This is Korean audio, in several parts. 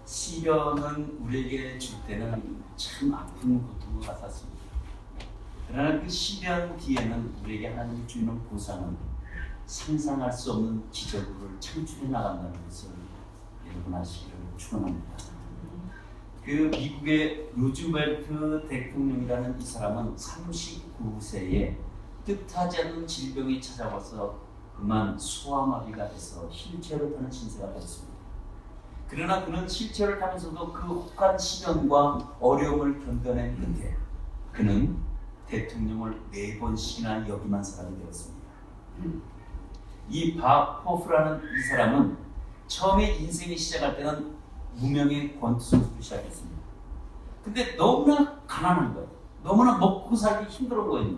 시련은 우리에게 줄 때는 참 아픈 고통을 받았습니다. 그러나 그 시련 뒤에는 우리에게 하나님이 주는 보상은 상상할 수 없는 기적을 창출해 나간다는 것을 여러분 아시기를 축원합니다. 그 미국의 루즈벨트 대통령이라는 이 사람은 39세에 뜻하지 않는 질병이 찾아와서 그만 소아마비가 돼서 휠체어를 타는 신세가 되었습니다. 그러나 그는 휠체어를 타면서도 그 혹한 시련과 어려움을 견뎌낸 끝에 그는 대통령을 4번씩이나 역임한 사람이 되었습니다. 이 밥 호프라는 이 사람은 처음에 인생이 시작할 때는 무명의 권투선수로 시작했습니다. 근데 너무나 가난한 거예요. 너무나 먹고 살기 힘든 거예요.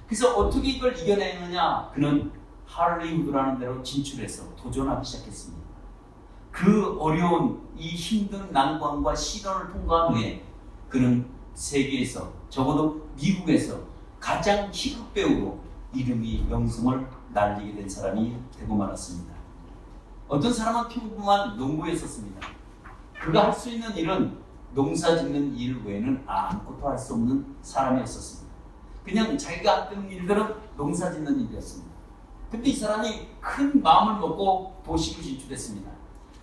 그래서 어떻게 이걸 이겨내느냐? 그는 할리우드라는 데로 진출해서 도전하기 시작했습니다. 그 어려운 이 힘든 난관과 시련을 통과한 후에 그는 세계에서 적어도 미국에서 가장 희극 배우로 이름이 명성을 날리게 된 사람이 되고 말았습니다. 어떤 사람은 평범한 농부에 있었습니다. 그가 할 수 있는 일은 농사 짓는 일 외에는 아무것도 할 수 없는 사람이었습니다. 그냥 자기가 하던 일들은 농사 짓는 일이었습니다. 근데 이 사람이 큰 마음을 먹고 도시로 진출했습니다.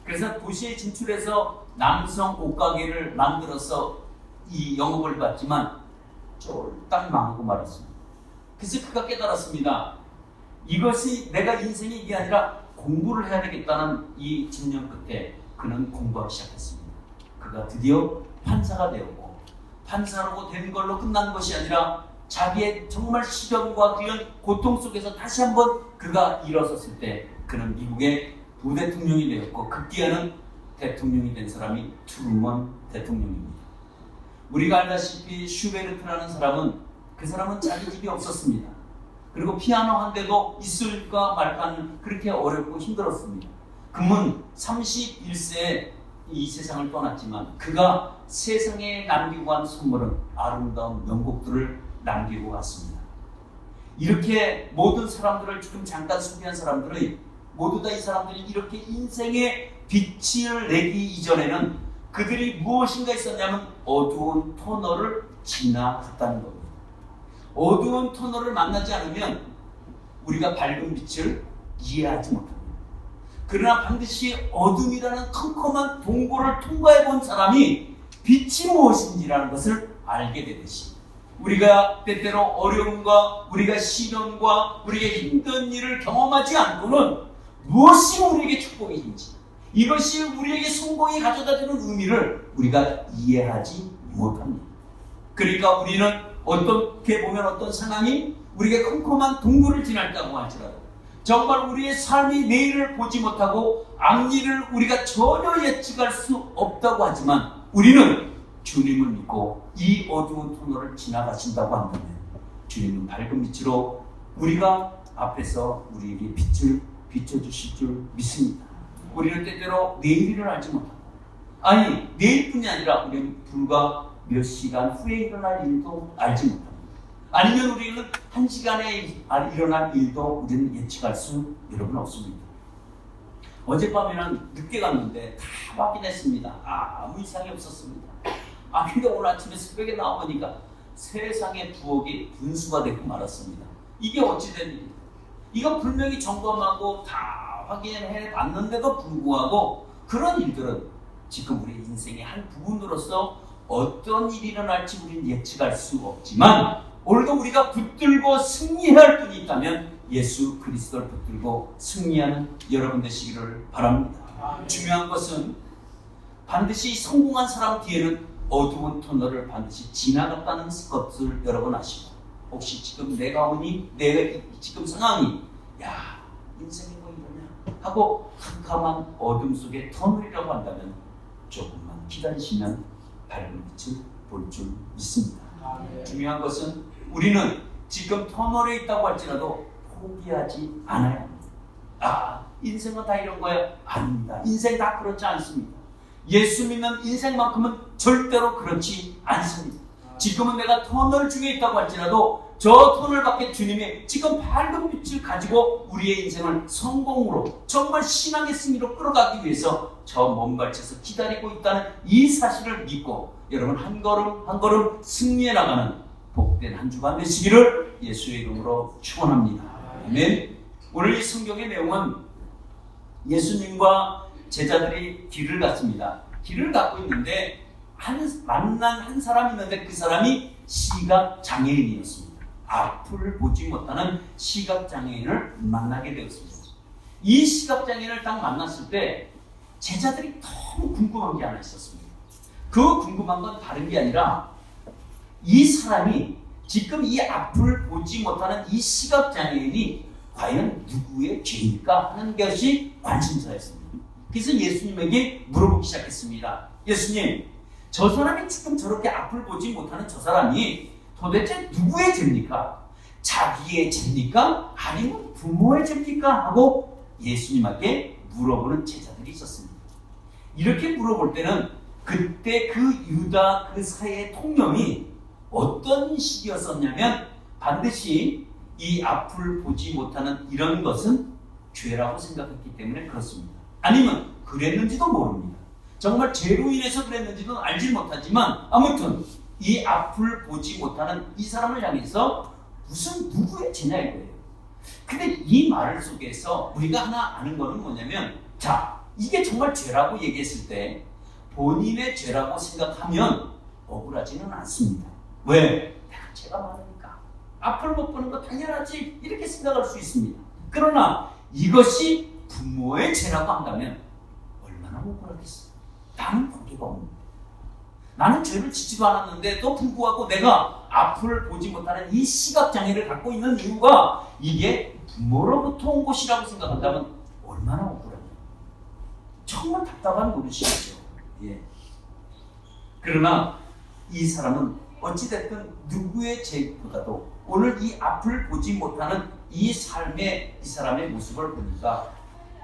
그래서 도시에 진출해서 남성 옷가게를 만들어서 이 영업을 받지만 쫄딱 망하고 말았습니다. 그래서 그가 깨달았습니다. 이것이 내가 인생이 이게 아니라 공부를 해야 되겠다는 이 집념 끝에 그는 공부하기 시작했습니다. 그가 드디어 판사가 되었고, 판사로 된 걸로 끝난 것이 아니라 자기의 정말 시련과 그런 고통 속에서 다시 한번 그가 일어섰을 때 그는 미국의 부대통령이 되었고 급기야는 대통령이 된 사람이 트루먼 대통령입니다. 우리가 알다시피 슈베르트라는 사람은 그 사람은 자기 집이 없었습니다. 그리고 피아노 한 대도 있을까 말까는 그렇게 어렵고 힘들었습니다. 그는 31세에 이 세상을 떠났지만 그가 세상에 남기고 간 선물은 아름다운 명곡들을 남기고 갔습니다. 이렇게 모든 사람들을 지금 잠깐 소개한 사람들의 모두 다 이 사람들이 이렇게 인생의 빛을 내기 이전에는 그들이 무엇인가 있었냐면 어두운 터널을 지나갔다는 겁니다. 어두운 터널을 만나지 않으면 우리가 밝은 빛을 이해하지 못합니다. 그러나 반드시 어둠이라는 컴컴한 동굴을 통과해 본 사람이 빛이 무엇인지라는 것을 알게 되듯이 우리가 때때로 어려움과 우리가 시련과 우리가 힘든 일을 경험하지 않고는 무엇이 우리에게 축복인지 이것이 우리에게 성공이 가져다 주는 의미를 우리가 이해하지 못합니다. 그러니까 우리는 어떻게 보면 어떤 상황이 우리가 컴컴한 동굴을 지났다고 할지라도 정말 우리의 삶이 내일을 보지 못하고 앞일을 우리가 전혀 예측할 수 없다고 하지만 우리는 주님을 믿고 이 어두운 터널을 지나가신다고 한다면 주님은 밝은 빛으로 우리가 앞에서 우리에게 빛을 비춰주실 줄 믿습니다. 우리는 때때로 내일을 알지 못하고 아니 내일뿐이 아니라 우리는 불과 몇 시간 후에 일어날 일도 알지 못합니다. 아니면 우리는 한 시간에 일어날 일도 우리는 예측할 수 여러분 없습니다. 어젯밤에는 늦게 갔는데 다 확인했습니다. 아무 이상이 없었습니다. 근데 오늘 아침에 새벽에 나와보니까 세상의 부엌이 분수가 되고 말았습니다. 이게 어찌된 일입니까? 이거 분명히 점검하고 다 확인해 봤는데도 불구하고 그런 일들은 지금 우리 인생의 한 부분으로서 어떤 일이 일어날지 우리는 예측할 수 없지만 오늘도 우리가 붙들고 승리할 분이 있다면 예수 그리스도를 붙들고 승리하는 여러분 되시기를 바랍니다. 중요한 것은 반드시 성공한 사람 뒤에는 어두운 터널을 반드시 지나갔다는 것을 여러분 아시고 혹시 지금 내가 오니 내가 지금 상황이 인생이 뭐 이러냐 하고 캄캄한 어둠 속의 터널이라고 한다면 조금만 기다리시면 밝은 빛을 볼 줄 믿습니다. 중요한 것은 우리는 지금 터널에 있다고 할지라도 포기하지 않아야 합니다. 인생은 다 이런 거야? 아닙니다. 인생 다 그렇지 않습니다. 예수 믿는 인생만큼은 절대로 그렇지 않습니다. 지금은 내가 터널 중에 있다고 할지라도 저 돈을 받게 주님이 지금 밝은 빛을 가지고 우리의 인생을 성공으로 정말 신앙의 승리로 끌어가기 위해서 저 먼발치에서 기다리고 있다는 이 사실을 믿고 여러분 한 걸음 한 걸음 승리해 나가는 복된 한 주간 되시기를 예수의 이름으로 축원합니다. 아멘. 오늘 이 성경의 내용은 예수님과 제자들이 길을 갔습니다. 길을 갖고 있는데 만난 한 사람이 있는데 그 사람이 시각장애인이었습니다. 앞을 보지 못하는 시각장애인을 만나게 되었습니다. 이 시각장애인을 딱 만났을 때 제자들이 너무 궁금한 게 하나 있었습니다. 그 궁금한 건 다른 게 아니라 이 사람이 지금 이 앞을 보지 못하는 이 시각장애인이 과연 누구의 죄일까 하는 것이 관심사였습니다. 그래서 예수님에게 물어보기 시작했습니다. 예수님, 저 사람이 지금 저렇게 앞을 보지 못하는 저 사람이 도대체 누구의 죄입니까? 자기의 죄입니까? 아니면 부모의 죄입니까? 하고 예수님께 물어보는 제자들이 있었습니다. 이렇게 물어볼 때는 그때 그 유다 그 사회의 통념이 어떤 식이었었냐면 반드시 이 앞을 보지 못하는 이런 것은 죄라고 생각했기 때문에 그렇습니다. 아니면 그랬는지도 모릅니다. 정말 죄로 인해서 그랬는지도 알지 못하지만 아무튼 이 앞을 보지 못하는 이 사람을 향해서 무슨 누구의 죄냐 이거예요. 근데 이 말 속에서 우리가 하나 아는 거는 뭐냐면 자, 이게 정말 죄라고 얘기했을 때 본인의 죄라고 생각하면 억울하지는 않습니다. 왜? 내가 죄가 많으니까 앞을 못 보는 거 당연하지 이렇게 생각할 수 있습니다. 그러나 이것이 부모의 죄라고 한다면 얼마나 억울하겠어요. 나는 관계가 없는데 나는 죄를 짓지도 않았는데도 불구하고 내가 앞을 보지 못하는 이 시각장애를 갖고 있는 이유가 이게 부모로부터 온 것이라고 생각한다면 얼마나 억울해요. 정말 답답한 노릇이죠. 예. 그러나 이 사람은 어찌됐든 누구의 죄보다도 오늘 이 앞을 보지 못하는 이 삶의 이 사람의 모습을 보니까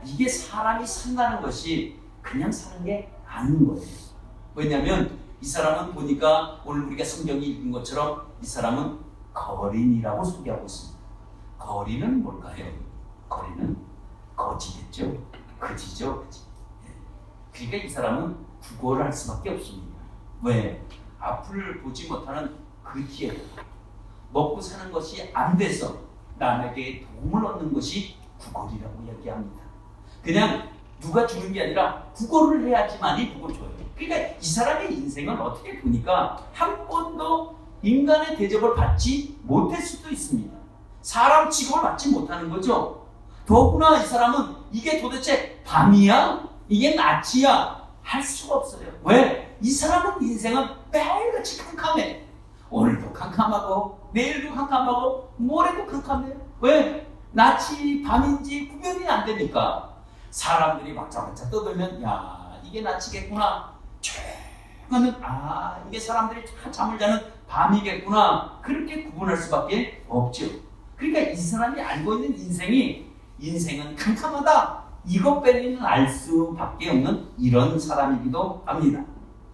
이게 사람이 산다는 것이 그냥 사는 게 아닌 거예요. 왜냐하면 이 사람은 보니까 오늘 우리가 성경이 읽은 것처럼 이 사람은 거린이라고 소개하고 있습니다. 거린은 뭘까요? 거린은 거지겠죠. 그지죠. 그지. 그러니까 이 사람은 구걸을 할 수밖에 없습니다. 왜? 앞을 보지 못하는 그 뒤에 먹고 사는 것이 안 돼서 남에게 도움을 얻는 것이 구걸이라고 얘기합니다. 그냥 누가 주는 게 아니라 구걸을 해야지만이 누굴 줘요. 그러니까 이 사람의 인생은 어떻게 보니까 한 번도 인간의 대접을 받지 못할 수도 있습니다. 사람 취급을 받지 못하는 거죠. 더구나 이 사람은 이게 도대체 밤이야? 이게 낮이야? 할 수가 없어요. 왜? 이 사람은 인생은 매일같이 캄캄해. 오늘도 캄캄하고 내일도 캄캄하고 모레도 캄캄해요. 왜? 낮이 밤인지 구별이 안 되니까 사람들이 막자막자 떠들면 야 이게 낮이겠구나. 조금은 이게 사람들이 다 잠을 자는 밤이겠구나. 그렇게 구분할 수밖에 없죠. 그러니까 이 사람이 알고 있는 인생은 캄캄하다. 이것 빼고는 알 수밖에 없는 이런 사람이기도 합니다.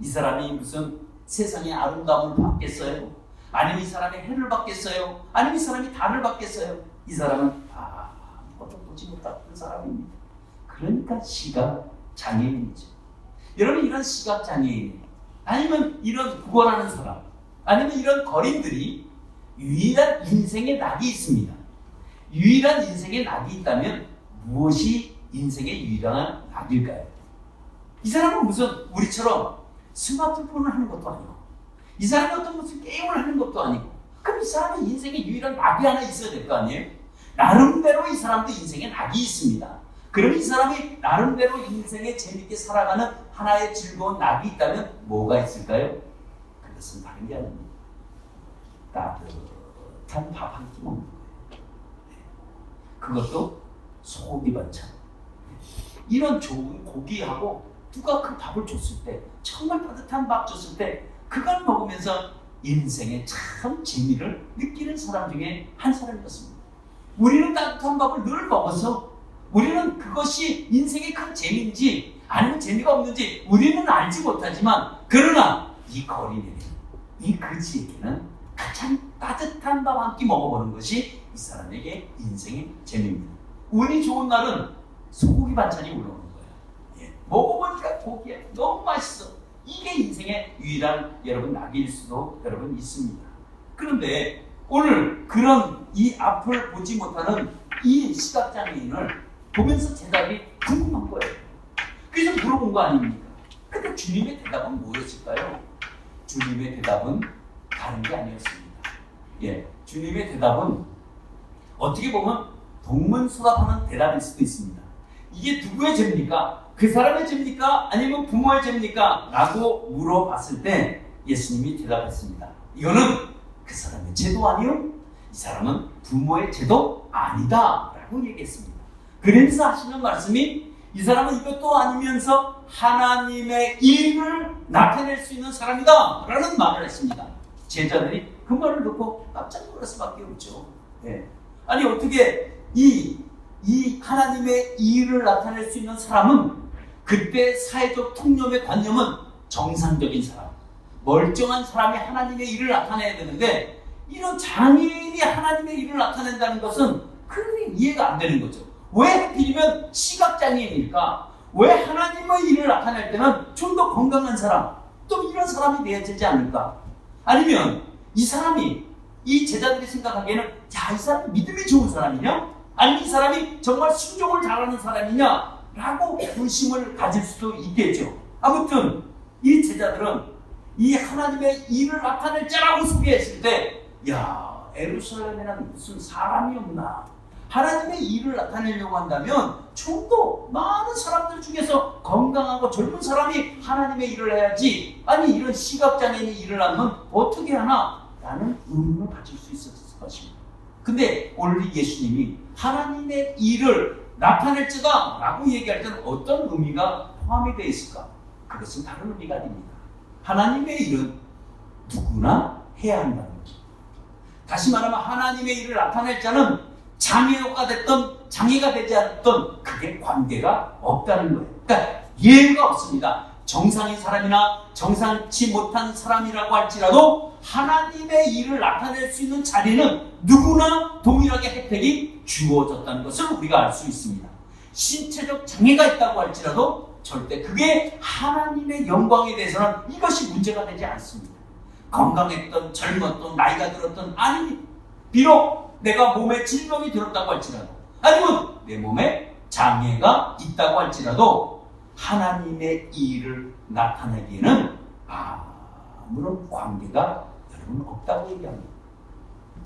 이 사람이 무슨 세상의 아름다움을 받겠어요? 아니면 이 사람이 해를 받겠어요? 아니면 이 사람이 달을 받겠어요? 이 사람은 아무것도 보지 못하는 사람입니다. 그러니까 시각장애인이죠. 여러분 이런 시각장애인 아니면 이런 구걸하는 사람 아니면 이런 거린들이 유일한 인생의 낙이 있습니다. 유일한 인생의 낙이 있다면 무엇이 인생의 유일한 낙일까요? 이 사람은 무슨 우리처럼 스마트폰을 하는 것도 아니고 이 사람이 어떤 무슨 게임을 하는 것도 아니고 그럼 이 사람의 인생의 유일한 낙이 하나 있어야 될 거 아니에요? 나름대로 이 사람도 인생의 낙이 있습니다. 그럼 이 사람이 나름대로 인생에 재밌게 살아가는 하나의 즐거운 낙이 있다면 뭐가 있을까요? 그것은 다른 게 아닙니다. 따뜻한 밥 한 끼 먹는 거예요. 그것도 소고기 반찬. 이런 좋은 고기하고 누가 그 밥을 줬을 때 정말 따뜻한 밥 줬을 때 그걸 먹으면서 인생의 참 재미를 느끼는 사람 중에 한 사람이었습니다. 우리는 따뜻한 밥을 늘 먹어서 우리는 그것이 인생의 큰 재미인지 아니면 재미가 없는지 우리는 알지 못하지만 그러나 이 거린에게는 이 그지에게는 가장 따뜻한 밥 한 끼 먹어보는 것이 이 사람에게 인생의 재미입니다. 운이 좋은 날은 소고기 반찬이 올라오는 거예요. 예. 먹어보니까 고기가 너무 맛있어. 이게 인생의 유일한 여러분 낙일 수도 여러분 있습니다. 그런데 오늘 그런 이 앞을 보지 못하는 이 시각장애인을 보면서 제자들이 궁금한 거예요. 그래서 물어본 거 아닙니까? 근데 주님의 대답은 뭐였을까요? 주님의 대답은 다른 게 아니었습니다. 예, 주님의 대답은 어떻게 보면 동문서답하는 대답일 수도 있습니다. 이게 누구의 죄입니까? 그 사람의 죄입니까? 아니면 부모의 죄입니까? 라고 물어봤을 때 예수님이 대답했습니다. 이거는 그 사람의 죄도 아니요, 이 사람은 부모의 죄도 아니다 라고 얘기했습니다. 그러면서 하시는 말씀이 이 사람은 이것도 아니면서 하나님의 일을 나타낼 수 있는 사람이다 라는 말을 했습니다. 제자들이 그 말을 듣고 깜짝 놀랄 수밖에 없죠. 네. 아니 어떻게 이 하나님의 일을 나타낼 수 있는 사람은 그때 사회적 통념의 관념은 정상적인 사람, 멀쩡한 사람이 하나님의 일을 나타내야 되는데 이런 장애인이 하나님의 일을 나타낸다는 것은 그렇게 이해가 안 되는 거죠. 왜 하필이면 시각장애인일까? 왜 하나님의 일을 나타낼 때는 좀 더 건강한 사람, 또 이런 사람이 되어야 되지 않을까? 아니면 이 사람이, 이 제자들이 생각하기에는 야, 이 사람이 믿음이 좋은 사람이냐? 아니면 이 사람이 정말 순종을 잘하는 사람이냐? 라고 의심을 가질 수도 있겠죠. 아무튼 이 제자들은 이 하나님의 일을 나타낼 자라고 소개했을 때 야, 예루살렘에는 무슨 사람이 없나? 하나님의 일을 나타내려고 한다면 좀 더 많은 사람들 중에서 건강하고 젊은 사람이 하나님의 일을 해야지, 아니 이런 시각장애인이 일을 하면 어떻게 하나? 라는 의문을 가질 수 있었을 것입니다. 근데 오늘 예수님이 하나님의 일을 나타낼 자다 라고 얘기할 때는 어떤 의미가 포함이 되어 있을까? 그것은 다른 의미가 아닙니다. 하나님의 일은 누구나 해야 한다는 거죠. 다시 말하면 하나님의 일을 나타낼 자는 장애가 됐던 장애가 되지 않았던 그게 관계가 없다는 거예요. 그러니까 예외가 없습니다. 정상인 사람이나 정상치 못한 사람이라고 할지라도 하나님의 일을 나타낼 수 있는 자리는 누구나 동일하게 혜택이 주어졌다는 것을 우리가 알 수 있습니다. 신체적 장애가 있다고 할지라도 절대 그게 하나님의 영광에 대해서는 이것이 문제가 되지 않습니다. 건강했던 젊었던 나이가 들었던, 아니 비록 내가 몸에 질병이 들었다고 할지라도, 아니면 내 몸에 장애가 있다고 할지라도 하나님의 일을 나타내기에는 아무런 관계가 여러분 없다고 얘기합니다.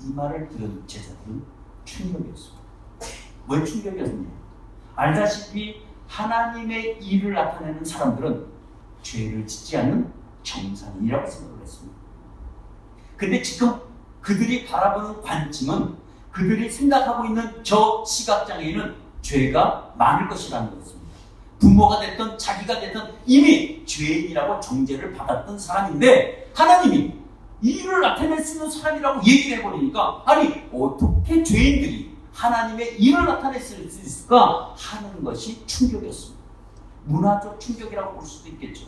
이 말을 들은 제자들은 충격이었습니다. 왜 충격이었느냐? 알다시피 하나님의 일을 나타내는 사람들은 죄를 짓지 않는 정상인이라고 생각을 했습니다. 근데 지금 그들이 바라보는 관점은, 그들이 생각하고 있는 저 시각장애인은 죄가 많을 것이라는 것입니다. 부모가 됐든 자기가 됐든 이미 죄인이라고 정죄를 받았던 사람인데 하나님이 일을 나타낼 수 있는 사람이라고 얘기를 해버리니까, 아니 어떻게 죄인들이 하나님의 일을 나타낼 수 있을까 하는 것이 충격이었습니다. 문화적 충격이라고 볼 수도 있겠죠.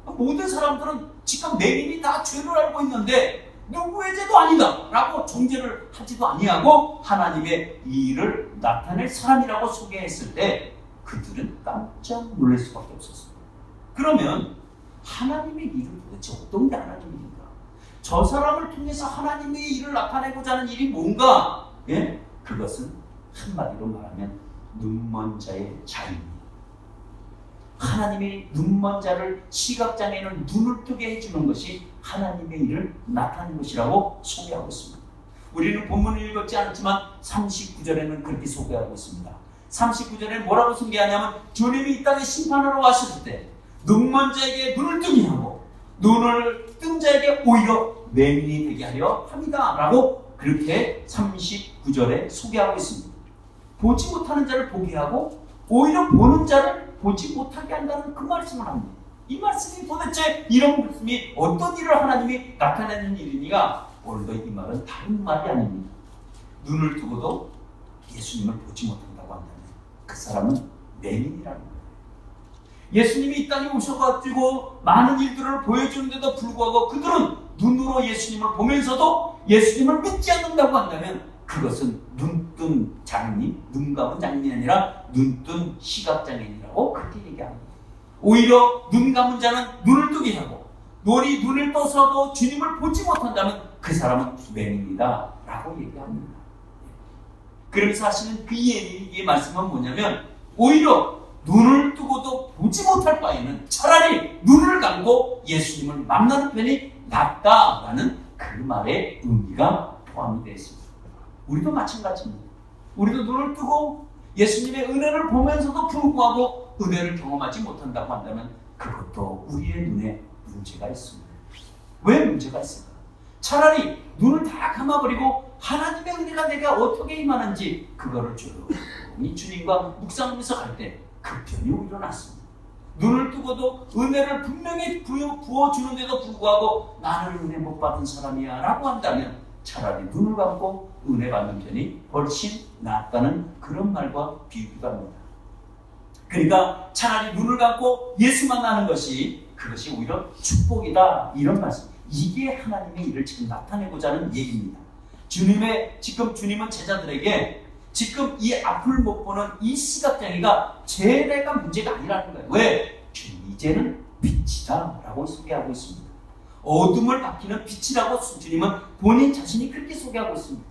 모든 사람들은 지금 내민이 다 죄를 알고 있는데 누구의 죄도 아니다 라고 정죄를 하지도 아니하고 하나님의 일을 나타낼 사람이라고 소개했을 때 그들은 깜짝 놀랄 수밖에 없었습니다. 그러면 하나님의 일은 도대체 어떤 게 하나님의 일인가? 저 사람을 통해서 하나님의 일을 나타내고자 하는 일이 뭔가? 예? 그것은 한마디로 말하면 눈먼 자의 자유입니다. 하나님의 눈먼 자를, 시각장애인을 눈을 뜨게 해주는 것이 하나님의 일을 나타내는 것이라고 소개하고 있습니다. 우리는 본문을 읽었지 않았지만 39절에는 그렇게 소개하고 있습니다. 39절에 뭐라고 소개하냐면 주님이 이 땅에 심판하러 왔을 때 눈먼 자에게 눈을 뜨게 하고 눈을 뜬 자에게 오히려 맹인이 되게 하려 합니다 라고 그렇게 39절에 소개하고 있습니다. 보지 못하는 자를 보게 하고 오히려 보는 자를 보지 못하게 한다는 그 말씀을 합니다. 이 말씀이 도대체, 이런 말씀이 어떤 일을 하나님이 나타내는 일이니가? 오늘도 이 말은 다른 말이 아닙니다. 눈을 두고도 예수님을 보지 못한다고 한다면 그 사람은 맹인이라는 거예요. 예수님이 이 땅에 오셔가지고 많은 일들을 보여주는데도 불구하고 그들은 눈으로 예수님을 보면서도 예수님을 믿지 않는다고 한다면 그것은 눈뜬 장인, 눈 감은 장인이 아니라 눈뜬 시각장애인이라고 그렇게 얘기합니다. 오히려 눈 감은 자는 눈을 뜨게 하고 눈을 떠서도 주님을 보지 못한다면 그 사람은 비맹입니다 라고 얘기합니다. 그러면서 하시는 그 얘기의 말씀은 뭐냐면 오히려 눈을 뜨고도 보지 못할 바에는 차라리 눈을 감고 예수님을 만나는 편이 낫다라는 그 말의 의미가 포함이 되어 있습니다. 우리도 마찬가지입니다. 우리도 눈을 뜨고 예수님의 은혜를 보면서도 불구하고 은혜를 경험하지 못한다고 한다면 그것도 우리의 눈에 문제가 있습니다. 왜 문제가 있을까? 차라리 눈을 다 감아버리고 하나님의 은혜가 내가 어떻게 임하는지 그거를 조용히 주님과 묵상하면서 갈 때 그 편이 오히려 낫습니다. 눈을 뜨고도 은혜를 분명히 부어주는데도 불구하고 나는 은혜 못 받은 사람이야 라고 한다면 차라리 눈을 감고 은혜 받는 편이 훨씬 낫다는 그런 말과 비유가 합니다. 그러니까 차라리 눈을 감고 예수만 아는 것이 그것이 오히려 축복이다 이런 말씀. 이게 하나님의 일을 지금 나타내고자 하는 얘기입니다. 주님은 제자들에게 지금 이 앞을 못 보는 이 시각장애가 죄가 문제가 아니라는 거예요. 왜? 주님 이제는 빛이다 라고 소개하고 있습니다. 어둠을 밝히는 빛이라고 주님은 본인 자신이 그렇게 소개하고 있습니다.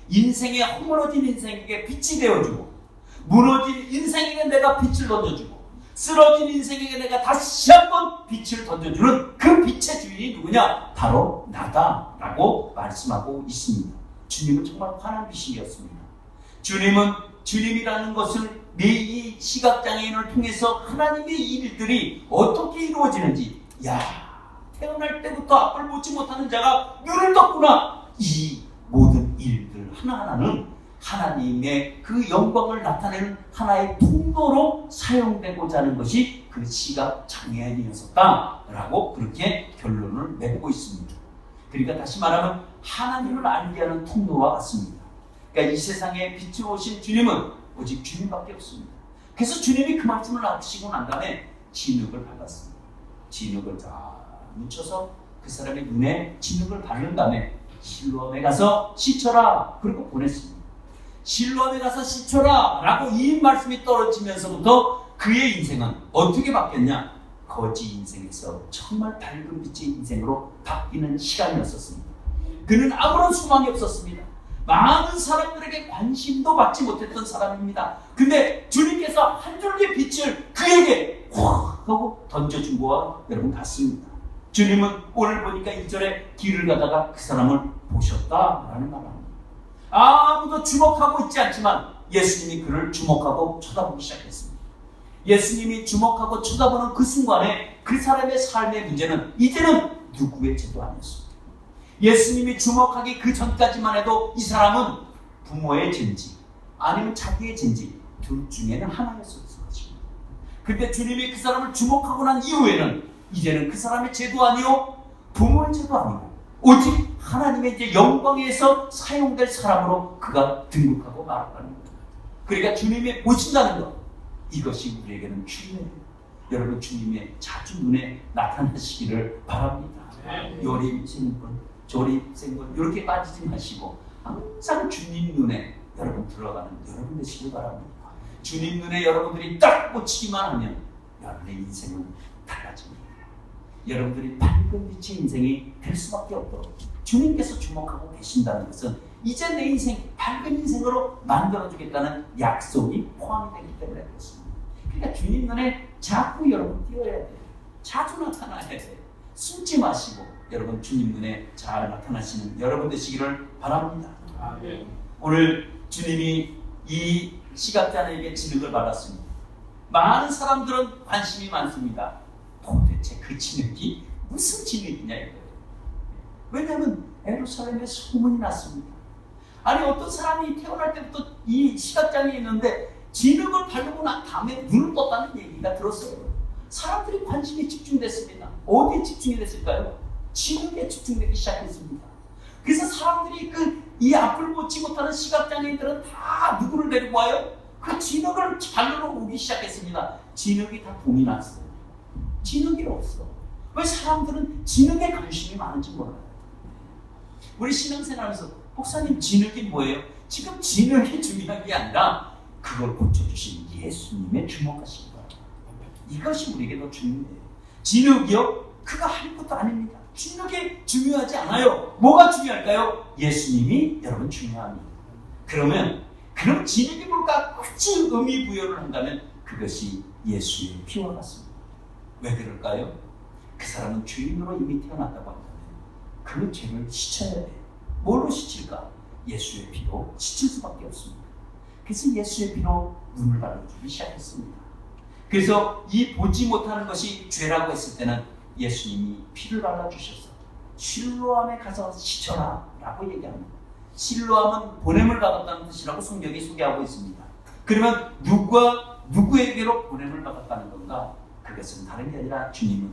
인생에 허물어진 인생에게 빛이 되어주고 무너진 인생에게 내가 빛을 던져주고 쓰러진 인생에게 내가 다시 한번 빛을 던져주는 그 빛의 주인이 누구냐? 바로 나다 라고 말씀하고 있습니다. 주님은 정말 환한 빛이었습니다. 주님이라는 것을 이 시각장애인을 통해서 하나님의 일들이 어떻게 이루어지는지 태어날 때부터 앞을 보지 못하는 자가 눈을 떴구나. 이 모든 일들 하나하나는 하나님의 그 영광을 나타내는 하나의 통로로 사용되고자 하는 것이 그 시각장애인이었다라고 그렇게 결론을 맺고 있습니다. 그러니까 다시 말하면 하나님을 알게 하는 통로와 같습니다. 그러니까 이 세상에 빛으로 오신 주님은 오직 주님밖에 없습니다. 그래서 주님이 그 말씀을 하시고 난 다음에 진흙을 밟았습니다. 진흙을 다 묻혀서 그 사람의 눈에 진흙을 바른 다음에 실로암에 가서 씻쳐라 그리고 보냈습니다. 실로암에 가서 씻쳐라 라고 이 말씀이 떨어지면서부터 그의 인생은 어떻게 바뀌었냐? 거지 인생에서 정말 밝은 빛의 인생으로 바뀌는 시간이었습니다. 그는 아무런 소망이 없었습니다. 많은 사람들에게 관심도 받지 못했던 사람입니다. 근데 주님께서 한 줄기 빛을 그에게 확 하고 던져준 거와 여러분 같습니다. 주님은 오늘 보니까 2절에 길을 가다가 그 사람을 보셨다라는 말합니다. 아무도 주목하고 있지 않지만 예수님이 그를 주목하고 쳐다보기 시작했습니다. 예수님이 주목하고 쳐다보는 그 순간에 그 사람의 삶의 문제는 이제는 누구의 죄도 아니었습니다. 예수님이 주목하기 그 전까지만 해도 이 사람은 부모의 죄인지 아니면 자기의 죄인지 둘 중에는 하나였을 것입니다. 그런데 주님이 그 사람을 주목하고 난 이후에는 이제는 그 사람의 죄도 아니요 부모의 죄도 아니고 오직 하나님의 이제 영광에서 사용될 사람으로 그가 등극하고 말았다는 겁니다. 그러니까 주님이 보신다는 것, 이것이 우리에게는 주님의, 여러분 주님의 자주 눈에 나타나시기를 바랍니다. 요림생분, 조림생분 이렇게 빠지지 마시고 항상 주님 눈에 여러분 들어가는 여러분 되시길 바랍니다. 주님 눈에 여러분들이 딱 꽂히기만 하면 여러분의 인생은 달라집니다. 여러분들이 밝은 빛의 인생이 될 수밖에 없도록 주님께서 주목하고 계신다는 것은 이제 내 인생 밝은 인생으로 만들어주겠다는 약속이 포함이 되기 때문에 그렇습니다. 그러니까 주님 눈에 자꾸 여러분 띄어야 돼요. 자주 나타나야 돼요. 숨지 마시고 여러분 주님 눈에 잘 나타나시는 여러분 되시기를 바랍니다. 네. 오늘 주님이 이 시각장애인에게 진흙을 받았습니다. 많은 사람들은 관심이 많습니다. 도대체 그 진흙이 무슨 진흙이냐 이거예요. 왜냐하면 예루살렘에 소문이 났습니다. 아니 어떤 사람이 태어날 때부터 이 시각장애인이 있는데 진흙을 바르고 난 다음에 눈을 떴다는 얘기가 들었어요. 사람들이 관심이 집중됐습니다. 어디에 집중이 됐을까요? 진흙에 집중되기 시작했습니다. 그래서 사람들이 이 앞을 보지 못하는 시각장애인들은 다 누구를 데리고 와요? 그 진흙을 발로 오기 시작했습니다. 진흙이 다 동이 났어요. 진흙이 없어. 왜 사람들은 진흙에 관심이 많은지 몰라요. 우리 신앙생활하면서 목사님 진흙이 뭐예요? 지금 진흙이 중요한 게 아니라 그걸 고쳐주신 예수님의 주목하신 거예요. 이것이 우리에게 더 중요해요. 진흙이요? 그가 할 것도 아닙니다. 진흙이 중요하지 않아요. 뭐가 중요할까요? 예수님이 여러분 중요합니다. 그럼 진흙이 뭘까? 굳이 의미 부여를 한다면 그것이 예수의 피와 같습니다. 왜 그럴까요? 그 사람은 죄인으로 이미 태어났다고 한다면 그 죄를 씻어야 돼요. 뭘로 씻을까? 예수의 피로 씻을 수밖에 없습니다. 그래서 예수의 피로 눈을 발라주기 시작했습니다. 그래서 이 보지 못하는 것이 죄라고 했을 때는 예수님이 피를 발라주셔서 실로암에 가서 씻어라 라고 얘기합니다. 실로암은 보냄을 받았다는 뜻이라고 성경이 소개하고 있습니다. 그러면 누구에게로 보냄을 받았다는 건가? 그것은 다른 게 아니라 주님은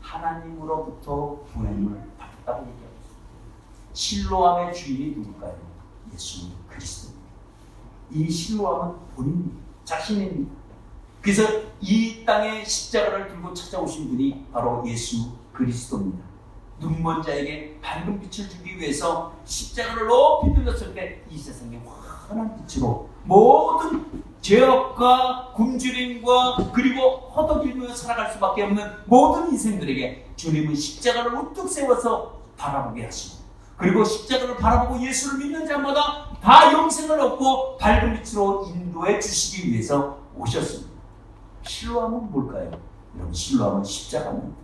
하나님으로부터 보냄을 받았다고 얘기하고 있습니다. 실로암의 주인이 누굴까요? 예수 그리스도입니다. 이 실로암은 본인입니다. 자신입니다. 그래서 이 땅에 십자가를 들고 찾아오신 분이 바로 예수 그리스도입니다. 눈먼 자에게 밝은 빛을 주기 위해서 십자가를 높이 들었을 때 이 세상에 환한 빛으로 모든 죄악과 굶주림과 그리고 허덕이며 살아갈 수밖에 없는 모든 인생들에게 주님은 십자가를 우뚝 세워서 바라보게 하시고, 그리고 십자가를 바라보고 예수를 믿는 자마다 다 영생을 얻고 밝은 빛으로 인도해 주시기 위해서 오셨습니다. 실로암은 뭘까요? 여러분, 실로암은 십자가입니다.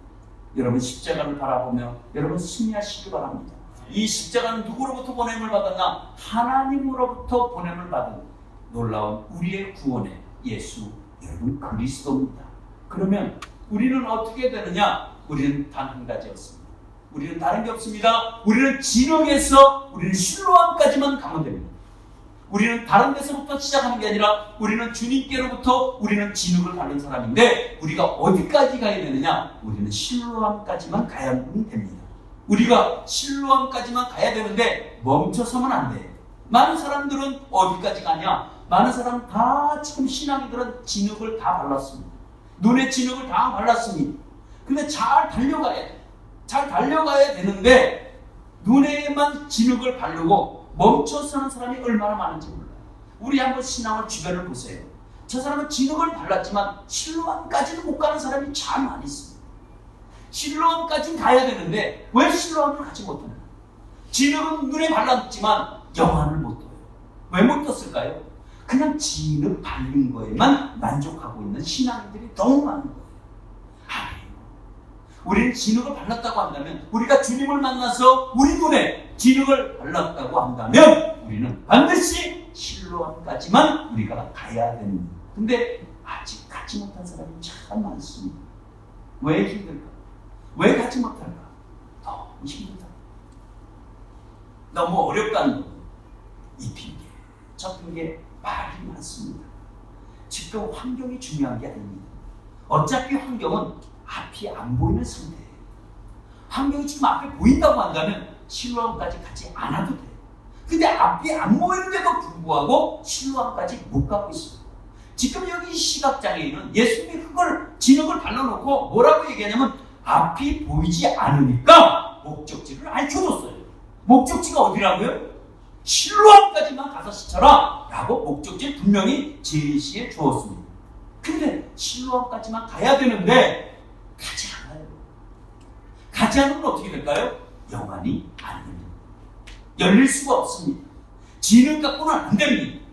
여러분, 십자가를 바라보며 여러분 승리하시기 바랍니다. 이 십자가는 누구로부터 보냄을 받았나? 하나님으로부터 보냄을 받은 놀라운 우리의 구원의 예수 여러분 그리스도입니다. 그러면 우리는 어떻게 되느냐? 우리는 단 한 가지였습니다. 우리는 다른 게 없습니다. 우리는 진흙에서 우리는 실로암까지만 가면 됩니다. 우리는 다른 데서부터 시작하는 게 아니라 우리는 주님께로부터 우리는 진흙을 받는 사람인데, 우리가 어디까지 가야 되느냐? 우리는 실로암까지만 가야 됩니다. 우리가 실로암까지만 가야 되는데 멈춰서는 안 돼. 많은 사람들은 어디까지 가냐? 많은 사람 다 지금 신앙이들은 진흙을 다 발랐습니다. 눈에 진흙을 다 발랐습니다. 근데 잘 달려가야 돼. 잘 달려가야 되는데 눈에만 진흙을 바르고 멈춰서는 사람이 얼마나 많은지 몰라요. 우리 한번 신앙을 주변을 보세요. 저 사람은 진흙을 발랐지만 실로암까지는 못 가는 사람이 참 많이 있습니다. 실로암까지는 가야 되는데 왜 실로암을 가지 못하나? 진흙은 눈에 발랐지만 영안을 못 떠요. 왜 못 떴을까요? 그냥 진흙 바른 거에만 만족하고 있는 신앙인들이 너무 많은 거예요. 아니에요. 우리는 진흙을 발랐다고 한다면, 우리가 주님을 만나서 우리 눈에 진흙을 발랐다고 한다면 우리는 반드시 실로암까지만 우리가 가야 됩니다. 근데 아직 가지 못한 사람이 참 많습니다. 왜 힘들까? 왜 가지 못할까? 너무 힘들다. 너무 어렵다는 거. 이 핑계, 저 핑계 말이 많습니다. 지금 환경이 중요한 게 아닙니다. 어차피 환경은 앞이 안 보이는 상태예요. 환경이 지금 앞에 보인다고 한다면 실로암까지 가지 않아도 돼요. 근데 앞이 안 보이는데도 불구하고 실로암까지 못 가고 있어요. 지금 여기 시각장애인은 예수님이 그걸 진흙을 발라놓고 뭐라고 얘기하냐면 앞이 보이지 않으니까 목적지를 알려줬어요. 목적지가 어디라고요? 실로암까지만 가서 씻어라 라고 목적지를 분명히 제시해 주었습니다. 근데 실로암까지만 가야 되는데 가지 않아요. 가지 않으면 어떻게 될까요? 영안이 안 됩니다. 열릴 수가 없습니다. 진흙 갖고는 안 됩니다.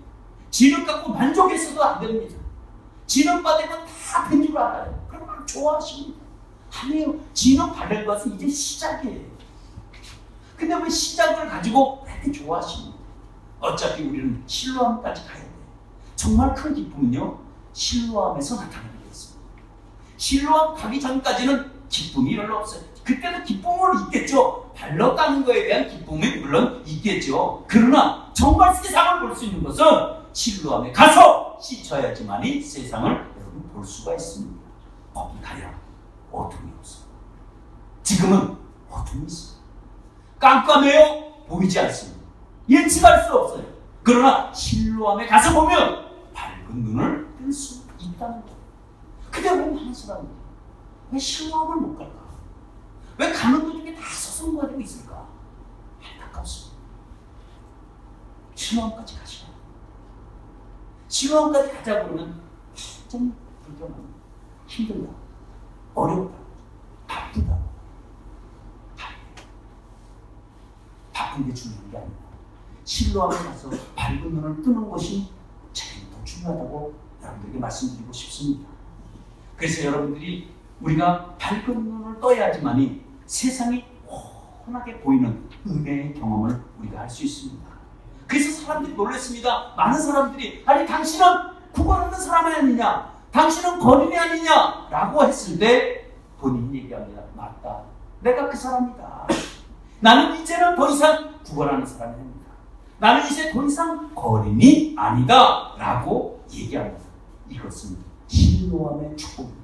진흙 갖고 만족했어도 안 됩니다. 진흙 받으면 다 된 줄 알아요. 그러면 좋아하십니다. 아니에요. 진흙 바른 것은 이제 시작이에요. 근데 왜 시작을 가지고 왜 이렇게 좋아하십니까? 어차피 우리는 실로암까지 가야 돼요. 정말 큰 기쁨은요, 실로암에서 나타나게 되었습니다. 실로암 가기 전까지는 기쁨이 별로 없어요. 그때도 기쁨은 있겠죠. 발랐다는 거에 대한 기쁨이 물론 있겠죠. 그러나 정말 세상을 볼 수 있는 것은 실로암에 가서 씻어야지만이 세상을 여러분 볼 수가 있습니다. 거기 가야 어둠이 없어요. 지금은 어둠이 있어요. 깜깜해요. 보이지 않습니다. 예측할 수 없어요. 그러나 실로암에 가서 보면 밝은 밝은 눈을 뜰 수 있다는 거예요. 근데 왜 많은 사람들이 왜 실로암을 못 갈까? 왜 가는 도중에 다 서성거리고 있을까? 안타깝습니다. 실로암까지 가시라. 실로암까지 가자 그러면 굉장히 불편합니다. 힘들다, 어렵다, 바쁘다. 바쁜 게 중요한 게 아니라 실로암에 가서 밝은 눈을 뜨는 것이 제일 더 중요하다고 여러분들에게 말씀드리고 싶습니다. 그래서 여러분들이 우리가 밝은 눈을 떠야지만이 세상이 훤하게 보이는 은혜의 경험을 우리가 할 수 있습니다. 그래서 사람들이 놀랐습니다. 많은 사람들이 아니 당신은 구원 없는 사람이 아니냐, 당신은 거린이 아니냐 라고 했을 때 본인이 얘기합니다. 맞다, 내가 그 사람이다. 나는 이제는 더 이상 구원하는 사람이 아니다. 나는 이제 더 이상 거린이 아니다 라고 얘기합니다. 이것은 실로암의 축복입니다.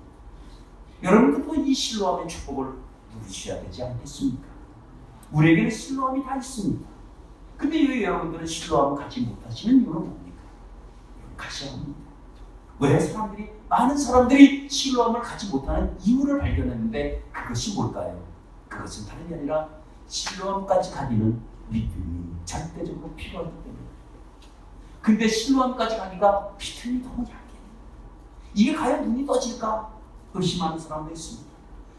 여러분들도 이 실로암의 축복을 누리셔야 되지 않겠습니까? 우리에게는 실로암이 다 있습니다. 근데 왜 여러분들은 실로암을 갖지 못하시는 이유는 뭡니까? 가셔야 합니다. 왜 많은 사람들이 실로암을 갖지 못하는 이유를 발견했는데 그것이 뭘까요? 그것은 다른 게 아니라 실로암까지 가기는 믿음이 절대적으로 필요하기 때문에. 근데 실로암까지 가기가 믿음이 너무 약해. 이게 과연 눈이 떠질까? 의심하는 사람도 있습니다.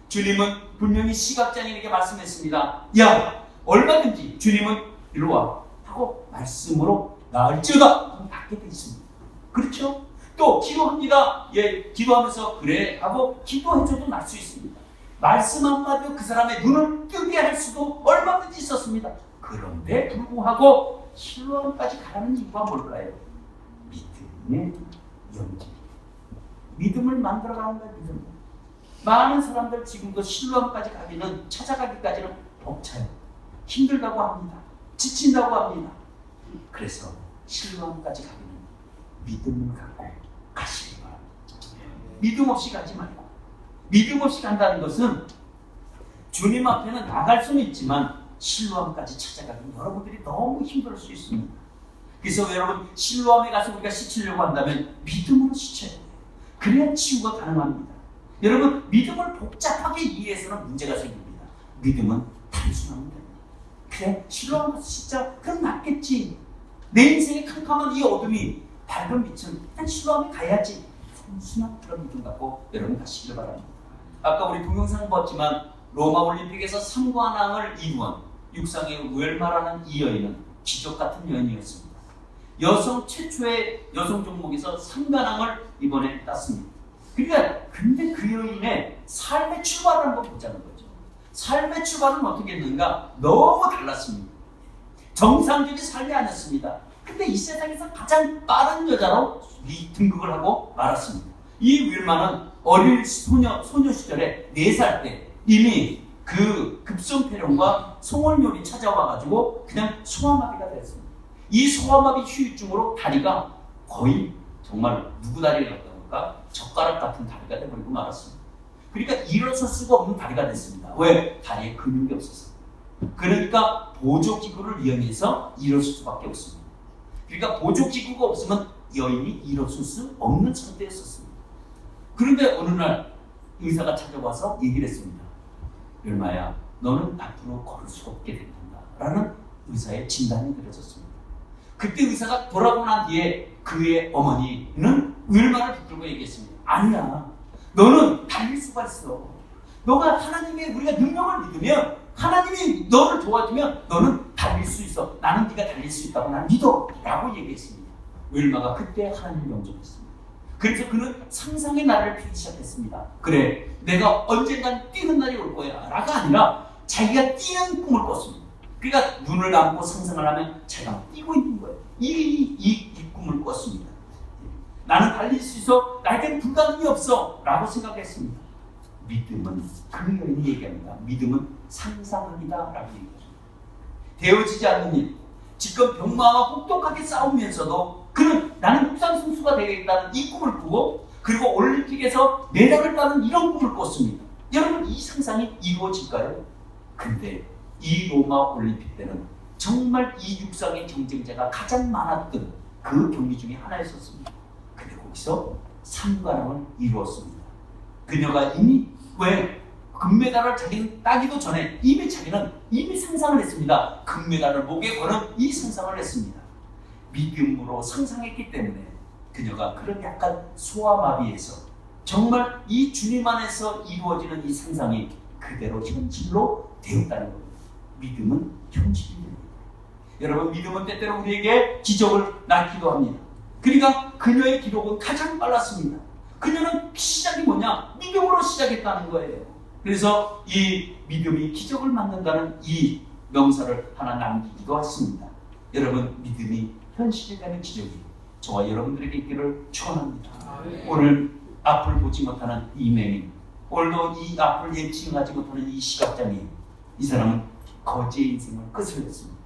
주님은 분명히 시각장애인에게 말씀했습니다. 야, 얼마든지 주님은 이리 와 하고 말씀으로 나을지어다 하고 받게 돼 있습니다. 그렇죠? 또 기도합니다. 예, 기도하면서 그래 하고 기도해줘도 날 수 있습니다. 말씀 한마디로 그 사람의 눈을 뜨게 할 수도 얼마든지 있었습니다. 그런데 불구하고 실로암까지 가라는 이유가 뭘까요? 믿음의 연기. 믿음을 만들어가는 거예요. 믿음. 많은 사람들 지금도 실로암까지 가기는, 찾아가기까지는 벅차요. 힘들다고 합니다. 지친다고 합니다. 그래서 실로암까지 가기는 믿음을 갖고 가시기 바랍니다. 믿음 없이 가지 말고. 믿음 없이 간다는 것은 주님 앞에는 나갈 수는 있지만 실로암까지 찾아가기는 여러분들이 너무 힘들 수 있습니다. 그래서 여러분 실로암에 가서 우리가 씻으려고 한다면 믿음으로 씻어야 돼요. 그래야 치유가 가능합니다. 여러분 믿음을 복잡하게 이해해서는 문제가 생깁니다. 믿음은 단순합니다. 그래 실로암 가서 씻자. 그럼 낫겠지. 내 인생의 캄캄한 이 어둠이 밝은 빛은 일단 실로암에 가야지. 단순한 그런 믿음 갖고 여러분 가시길 바랍니다. 아까 우리 동영상 봤지만 로마 올림픽에서 3관왕을 이루었 육상의 웰마라는 이 여인은 기적 같은 여인이었습니다. 여성 최초의 여성 종목에서 3관왕을 이번에 땄습니다. 그러니까 근데 그 여인의 삶의 출발을 한번 보자는 거죠. 삶의 출발은 어떻게 했는가? 너무 달랐습니다. 정상적인 삶이 아니었습니다. 근데 이 세상에서 가장 빠른 여자로 등극을 하고 말았습니다. 이 윌마는 어릴 소녀 시절에 4살 때 이미 그 급성폐렴과 송월염이 찾아와가지고 그냥 소아마비가 됐습니다. 이 소아마비 후유증으로 다리가 거의 정말 누구 다리가 났다니까 젓가락 같은 다리가 돼버리고 말았습니다. 그러니까 일어설 수가 없는 다리가 됐습니다. 왜? 다리에 근육이 없어서. 그러니까 보조기구를 이용해서 일어설 수밖에 없습니다. 그러니까 보조기구가 없으면 여인이 일어설 수 없는 상태였었습니다. 그런데 어느 날 의사가 찾아와서 얘기를 했습니다. 율마야, 너는 앞으로 걸을 수가 없게 된다 라는 의사의 진단이 내려졌습니다. 그때 의사가 돌아오고 난 뒤에 그의 어머니는 율마를 붙들고 얘기했습니다. 아니야, 너는 달릴 수가 있어. 너가 하나님의 우리가 능력을 믿으면 하나님이 너를 도와주면 너는 달릴 수 있어. 나는 네가 달릴 수 있다고 난 믿어 라고 얘기했습니다. 율마가 그때 하나님을 영접했습니다. 그래서 그는 상상의 날을 피기 시작했습니다. 그래, 내가 언젠간 뛰는 날이 올 거야 라가 아니라 자기가 뛰는 꿈을 꿨습니다. 그러니까 눈을 감고 상상을 하면 자기가 뛰고 있는 거예요. 이 꿈을 꿨습니다. 나는 달릴 수 있어, 나에겐 불가능이 없어 라고 생각했습니다. 믿음은, 그 여인이 얘기합니다. 믿음은 상상합니다 라고 얘기합니다. 되어지지 않는 일, 지금 병마와 혹독하게 싸우면서도 그는 나는 육상 선수가 되겠다는 이 꿈을 꾸고, 그리고 올림픽에서 메달을 따는 이런 꿈을 꿨습니다. 여러분 이 상상이 이루어질까요? 근데 이 로마 올림픽 때는 정말 이 육상의 경쟁자가 가장 많았던 그 경기 중에 하나였었습니다. 그리고 거기서 삼관왕을 이루었습니다. 그녀가 이미 왜 금메달을 자기는 따기도 전에 자기는 상상을 했습니다. 금메달을 목에 거는 이 상상을 했습니다. 믿음으로 상상했기 때문에 그녀가 그런 약간 소아마비에서 정말 이 주님 안에서 이루어지는 이 상상이 그대로 현실로 되었다는 겁니다. 믿음은 현실이 됩니다. 여러분, 믿음은 때때로 우리에게 기적을 낳기도 합니다. 그러니까 그녀의 기록은 가장 빨랐습니다. 그녀는 시작이 뭐냐? 믿음으로 시작했다는 거예요. 그래서 이 믿음이 기적을 만든다는 이 명사를 하나 남기기도 했습니다. 여러분, 믿음이 현실이 되는 기적이 저와 여러분들에게 있기를 축원합니다. 오늘 앞을 보지 못하는 이맹인, 오늘도 이 앞을 예측하지 못하는 이 시각장애인, 이 사람은 거지의 인생을 끝을 냈습니다.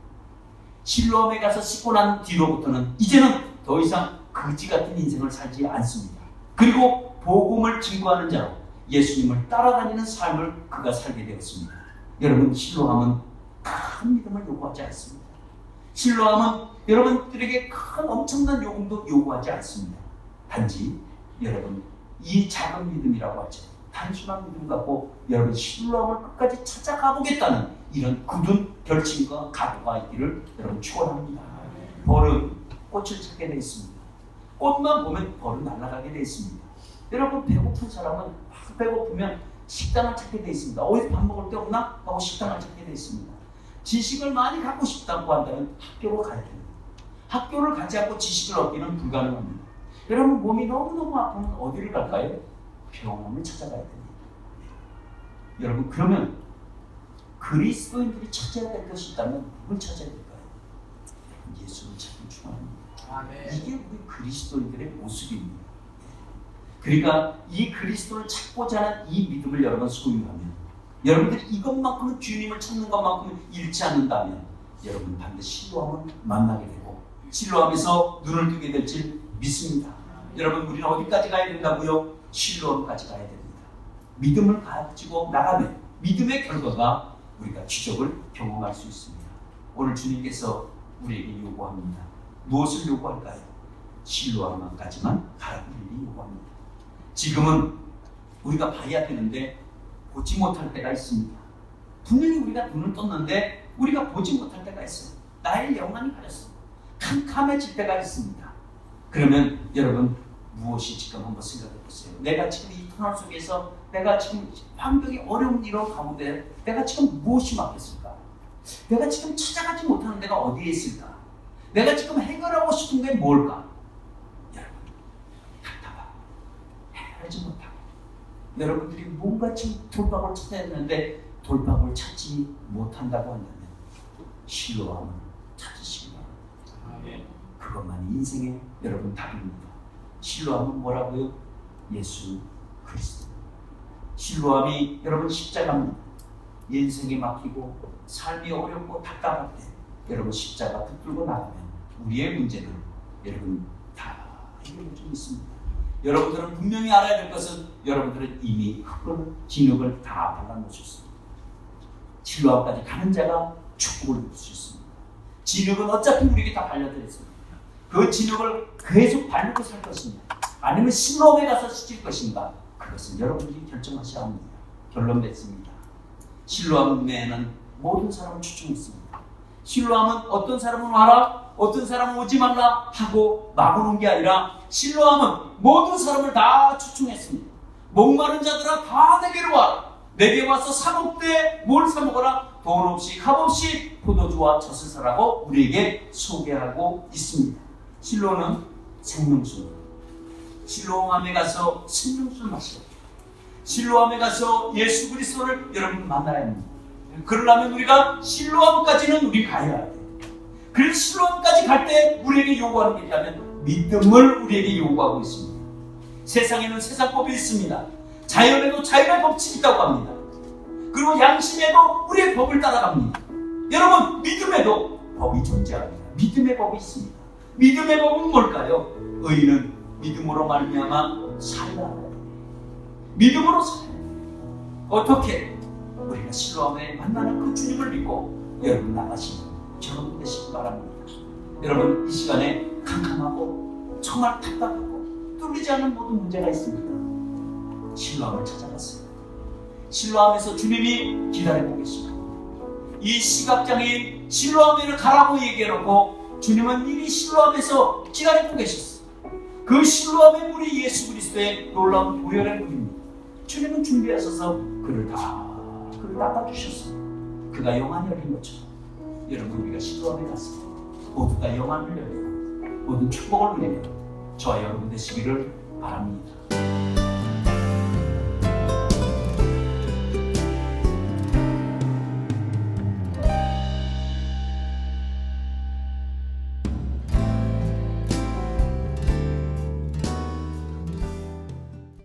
실로암에 가서 씻고 난 뒤로부터는 이제는 더 이상 거지 같은 인생을 살지 않습니다. 그리고 복음을 증거하는 자로 예수님을 따라다니는 삶을 그가 살게 되었습니다. 여러분, 실로암은 큰 믿음을 요구하지 않습니다. 실로암은 여러분들에게 큰 엄청난 요금도 요구하지 않습니다. 단지 여러분, 이 작은 믿음이라고 하죠. 단순한 믿음 갖고 여러분 실로암을 끝까지 찾아가 보겠다는 이런 굳은 결심과 각오가 있기를 여러분 축원합니다. 벌은 꽃을 찾게 되어 있습니다. 꽃만 보면 벌은 날아가게 되어 있습니다. 여러분, 배고픈 사람은 막 배고프면 식당을 찾게 되어 있습니다. 어디서 밥 먹을 데 없나? 하고 식당을 찾게 되어 있습니다. 지식을 많이 갖고 싶다고 한다면 학교로 가야 됩니다. 학교를 가지 않고 지식을 얻기는 불가능합니다. 여러분, 몸이 너무너무 아프면 어디를 갈까요? 병원을 찾아가야 됩니다. 여러분, 그러면 그리스도인들이 찾아야 될 것이 있다면 누굴 찾아야 될까요? 예수를 찾기 중요합니다. 이게 우리 그리스도인들의 모습입니다. 그러니까 이 그리스도를 찾고자 하는 이 믿음을 여러분 소유하면, 여러분들이 이것만큼은 주님을 찾는 것만큼은 잃지 않는다면 여러분 반드시 실로암을 만나게 되고 실로암에서 눈을 뜨게 될 줄 믿습니다. 여러분, 우리는 어디까지 가야 된다고요? 실로암까지 가야 됩니다. 믿음을 가지고 나가면 믿음의 결과가 우리가 기적을 경험할 수 있습니다. 오늘 주님께서 우리에게 요구합니다. 무엇을 요구할까요? 실로암까지만 가라고 요구합니다. 지금은 우리가 봐야 되는데 보지 못할 때가 있습니다. 분명히 우리가 눈을 떴는데 우리가 보지 못할 때가 있어요. 나의 영안이 가렸어. 캄캄해질 때가 있습니다. 그러면 여러분, 무엇이 지금 한번 생각해 보세요. 내가 지금 이 터널 속에서 내가 지금 환경이 어려운 이런 가운데 내가 지금 무엇이 막혔을까? 내가 지금 찾아가지 못하는 데가 어디에 있을까? 내가 지금 해결하고 싶은 게 뭘까? 여러분, 답답하고 해결하지 못하고 여러분들이 뭔가 지금 돌파구를 찾아야 되는데 돌파구를 찾지 못한다고 한다면 실로암을 찾으시기 바랍니다. 그것만이 인생의 여러분 답입니다. 실로암은 뭐라고요? 예수 그리스도. 실로암이 여러분 십자가입니다. 인생이 막히고 삶이 어렵고 답답할 때 여러분 십자가 붙들고 나가면 우리의 문제는 여러분 다 해결될 수 있습니다. 여러분들은 분명히 알아야 될 것은 여러분들은 이미 흙을 진흙을 다 발라놓으셨습니다. 실로암까지 가는 자가 축복을 누릴 수 있습니다. 진흙은 어차피 우리에게 다 발려드렸습니다. 그 진흙을 계속 바르고 살 것이냐, 아니면 실로암에 가서 시킬 것인가, 그것은 여러분들이 결정하셔야 합니다. 결론 맺습니다. 실로암에는 모든 사람을 초청했습니다. 실로암은 어떤 사람은 와라, 어떤 사람은 오지 말라 하고 막아놓은 게 아니라 실로암은 모든 사람을 다 초청했습니다. 목마른 자들아 다 내게로 와라. 내게 와서 사 먹되 뭘 사 먹어라. 돈 없이 값 없이 포도주와 젖을 사라고 우리에게 소개하고 있습니다. 실로는 생명수입니다. 실로암에 가서 생명수를 마시고 실로암에 가서 예수 그리스도를 여러분 만나야 합니다. 그러려면 우리가 실로암까지는 우리 가야 돼요. 그래서 실로암까지 갈 때 우리에게 요구하는 게 있다면 믿음을 우리에게 요구하고 있습니다. 세상에는 세상법이 있습니다. 자연에도 자연의 법칙이 있다고 합니다. 그리고 양심에도 우리의 법을 따라갑니다. 여러분, 믿음에도 법이 존재합니다. 믿음의 법이 있습니다. 믿음의 법은 뭘까요? 의인은 믿음으로 말미암아 살라. 믿음으로 살아야 돼요. 어떻게? 우리가 실로암에 만나는 그 주님을 믿고 여러분 나가시는 저런 되시기 바랍니다. 여러분, 이 시간에 캄캄하고 정말 답답하고 뚫리지 않는 모든 문제가 있습니다. 실로암을 찾아갔어요. 실로암에서 주님이 기다리고 계십니다. 이 시각장애인 실로암에를 가라고 얘기해놓고 주님은 이미 실로암에서 기다리고 계셨어요. 그 실로암의 물이 예수 그리스도의 놀라운 보혈의 물입니다. 주님은 준비하셔서 그를 닦아주셨어요. 그가 영안이 열린 것처럼 여러분, 우리가 실로암에 갔을 때 모두가 영안을 열리고 모든 축복을 누리며 저와 여러분 되시기를 바랍니다.